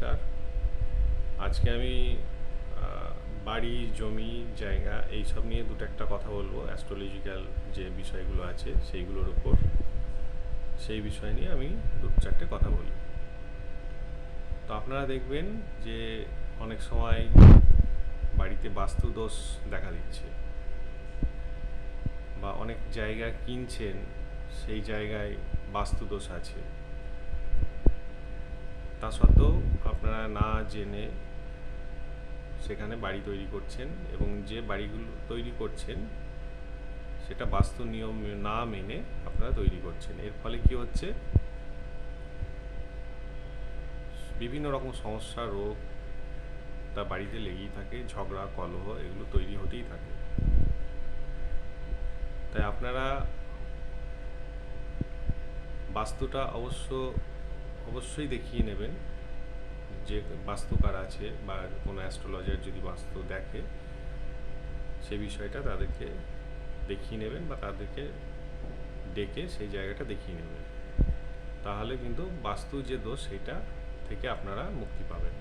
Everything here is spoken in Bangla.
নমস্কার। আজকে আমি বাড়ি, জমি, জায়গা এইসব নিয়ে দুটো একটা কথা বলবো। অ্যাস্ট্রোলজিক্যাল যে বিষয়গুলো আছে সেইগুলোর উপর, সেই বিষয় নিয়ে আমি দু চারটে কথা বলি। তো আপনারা দেখবেন যে অনেক সময় বাড়িতে বাস্তু দোষ দেখা দিচ্ছে, বা অনেক জায়গা কিনছেন, সেই জায়গায় বাস্তু দোষ আছে। তা সত্ত্বেও আপনারা না জেনে সেখানে বাড়ি তৈরি করছেন, এবং যে বাড়িগুলো তৈরি করছেন সেটা বাস্তু নিয়ম না মেনে আপনারা তৈরি করছেন। এর ফলে কি হচ্ছে, বিভিন্ন রকম সমস্যা, রোগ তা বাড়িতে লেগেই থাকে, ঝগড়া কলহ এগুলো তৈরি হতেই থাকে। তাই আপনারা বাস্তুটা অবশ্যই দেখিয়ে নেবেন, যে বাস্তুকার আছে বা কোনো অ্যাস্ট্রোলজার যদি বাস্তু দেখে, সে বিষয়টা তাদেরকে দেখিয়ে নেবেন বা তাদেরকে ডেকে সেই জায়গাটা দেখিয়ে নেবেন। তাহলে কিন্তু বাস্তু যে দোষ সেটা থেকে আপনারা মুক্তি পাবেন।